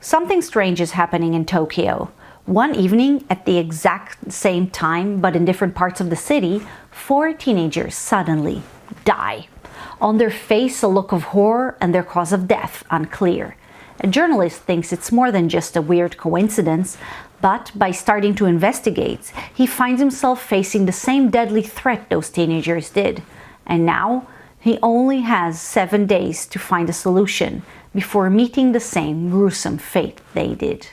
Something strange is happening in Tokyo. One evening, at the exact same time, but in different parts of the city, 4 teenagers suddenly die. On their face, a look of horror, and their cause of death unclear. A journalist thinks it's more than just a weird coincidence, but by starting to investigate, he finds himself facing the same deadly threat those teenagers did. And now, he only has 7 days to find a solution before meeting the same gruesome fate they did.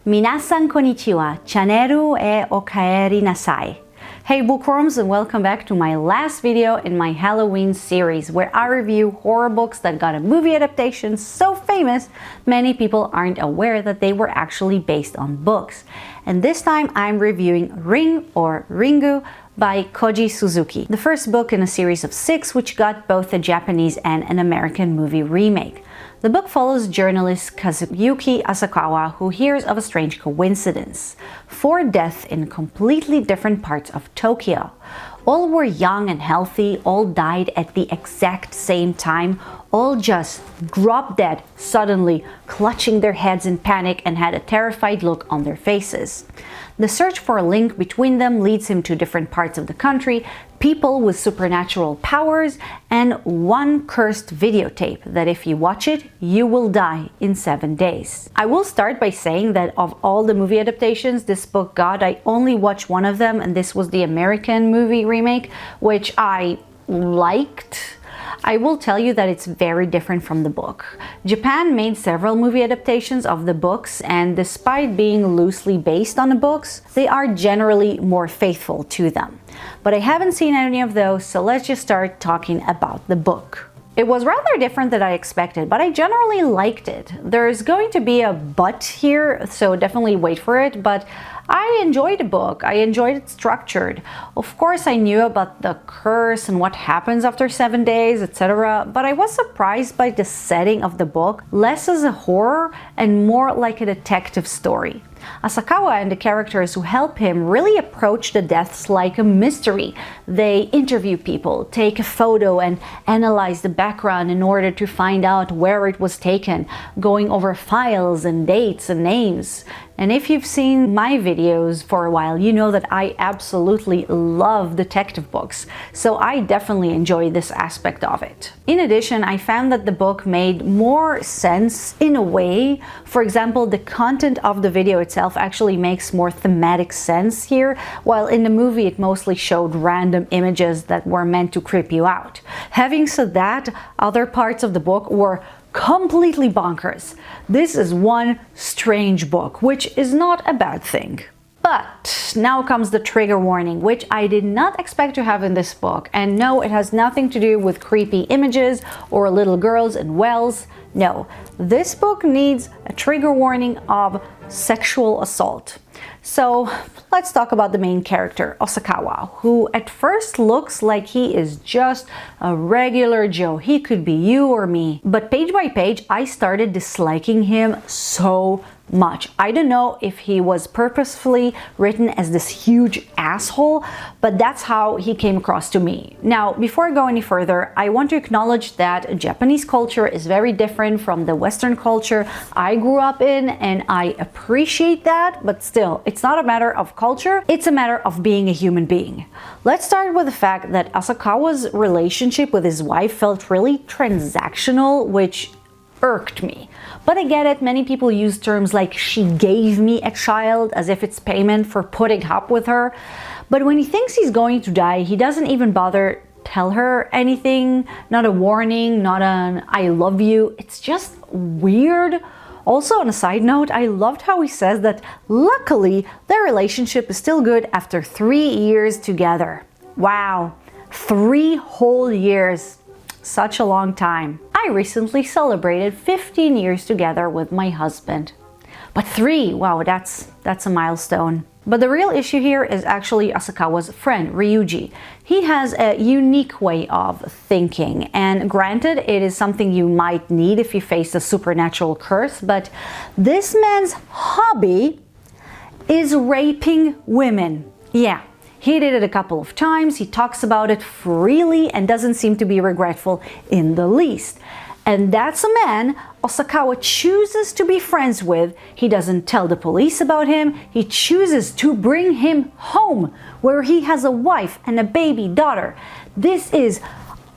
Minasan konnichiwa, chaneru e okaeri nasai. Hey Bookworms, and welcome back to my last video in my Halloween series where I review horror books that got a movie adaptation so famous many people aren't aware that they were actually based on books. And this time I'm reviewing Ringu by Koji Suzuki, the first book in a series of 6 which got both a Japanese and an American movie remake. The book follows journalist Kazuyuki Asakawa, who hears of a strange coincidence. 4 deaths in completely different parts of Tokyo. All were young and healthy, all died at the exact same time, all just dropped dead suddenly, clutching their heads in panic and had a terrified look on their faces. The search for a link between them leads him to different parts of the country, people with supernatural powers, and one cursed videotape that if you watch it, you will die in 7 days. I will start by saying that of all the movie adaptations this book got, I only watched one of them, and this was the American movie remake, which I liked. I will tell you that it's very different from the book. Japan made several movie adaptations of the books, and despite being loosely based on the books, they are generally more faithful to them. But I haven't seen any of those, so let's just start talking about the book. It was rather different than I expected, but I generally liked it. There's going to be a but here, so definitely wait for it, but I enjoyed the book. I enjoyed it structured. Of course, I knew about the curse and what happens after 7 days, etc., but I was surprised by the setting of the book, less as a horror and more like a detective story. Asakawa and the characters who help him really approach the deaths like a mystery. They interview people, take a photo, and analyze the background in order to find out where it was taken, going over files and dates and names. And if you've seen my videos for a while, you know that I absolutely love detective books, so I definitely enjoy this aspect of it. In addition, I found that the book made more sense in a way. For example, the content of the video itself actually makes more thematic sense here, while in the movie it mostly showed random images that were meant to creep you out. Having said that, other parts of the book were completely bonkers. This is one strange book, which is not a bad thing. But now comes the trigger warning, which I did not expect to have in this book. And no, it has nothing to do with creepy images or little girls in wells. No, this book needs a trigger warning of sexual assault. So let's talk about the main character, Asakawa, who at first looks like he is just a regular Joe. He could be you or me. But page by page, I started disliking him so much. I don't know if he was purposefully written as this huge asshole, but that's how he came across to me. Now, before I go any further, I want to acknowledge that Japanese culture is very different from the Western culture I grew up in, and I appreciate that, but still, it's not a matter of culture, it's a matter of being a human being. Let's start with the fact that Asakawa's relationship with his wife felt really transactional, which irked me. But I get it, many people use terms like "she gave me a child" as if it's payment for putting up with her. But when he thinks he's going to die, he doesn't even bother tell her anything, not a warning, not an "I love you." It's just weird. Also, on a side note, I loved how he says that luckily their relationship is still good after 3 years together. Wow, 3 whole years. Such a long time. I recently celebrated 15 years together with my husband. But 3, wow, that's a milestone. But the real issue here is actually Asakawa's friend, Ryuji. He has a unique way of thinking, and granted, it is something you might need if you face a supernatural curse, but this man's hobby is raping women. Yeah, He did it a couple of times, he talks about it freely and doesn't seem to be regretful in the least. And that's a man Asakawa chooses to be friends with. He doesn't tell the police about him. He chooses to bring him home, where he has a wife and a baby daughter. This is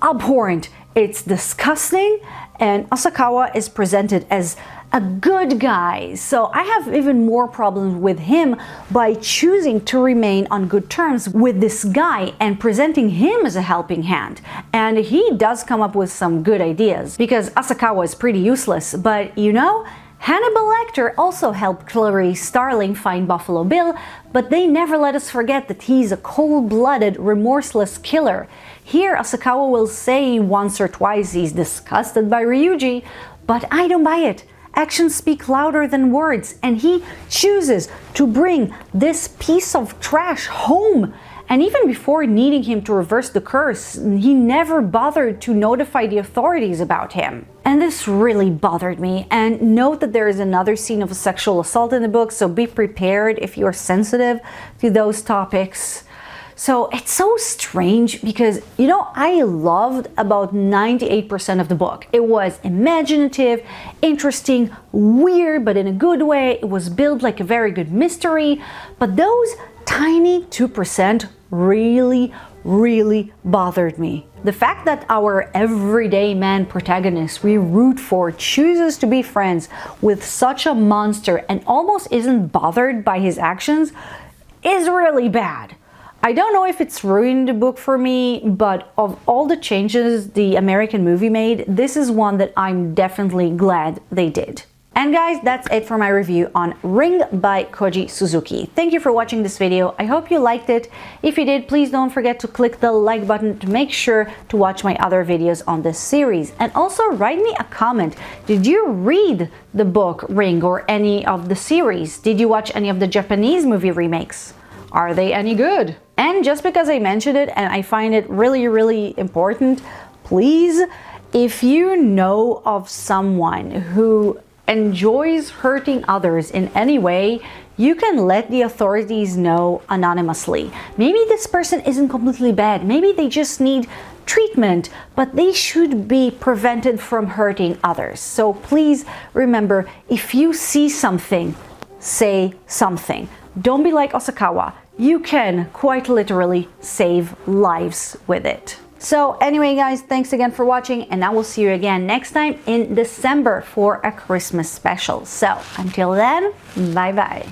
abhorrent. It's disgusting, and Asakawa is presented as a good guy. So I have even more problems with him by choosing to remain on good terms with this guy and presenting him as a helping hand. And he does come up with some good ideas, because Asakawa is pretty useless, but you know, Hannibal Lecter also helped Clarice Starling find Buffalo Bill, but they never let us forget that he's a cold-blooded, remorseless killer. Here, Asakawa will say once or twice he's disgusted by Ryuji, but I don't buy it. Actions speak louder than words, and he chooses to bring this piece of trash home. And even before needing him to reverse the curse, he never bothered to notify the authorities about him. And this really bothered me. And note that there is another scene of a sexual assault in the book, so be prepared if you're sensitive to those topics. So it's so strange because, you know, I loved about 98% of the book. It was imaginative, interesting, weird, but in a good way. It was built like a very good mystery. But those tiny 2% really bothered me. The fact that our everyday man protagonist we root for chooses to be friends with such a monster and almost isn't bothered by his actions is really bad. I don't know if it's ruined the book for me, but of all the changes the American movie made, this is one that I'm definitely glad they did. And guys, that's it for my review on Ring by Koji Suzuki. Thank you for watching this video. I hope you liked it. If you did, please don't forget to click the like button to make sure to watch my other videos on this series. And also write me a comment. Did you read the book Ring or any of the series? Did you watch any of the Japanese movie remakes? Are they any good? And just because I mentioned it and I find it really important, please, if you know of someone who enjoys hurting others in any way, you can let the authorities know anonymously. Maybe this person isn't completely bad. Maybe they just need treatment, but they should be prevented from hurting others. So please remember, if you see something, say something. Don't be like Asakawa. You can quite literally save lives with it. So anyway guys, thanks again for watching, and I will see you again next time in December for a Christmas special. So until then, bye bye.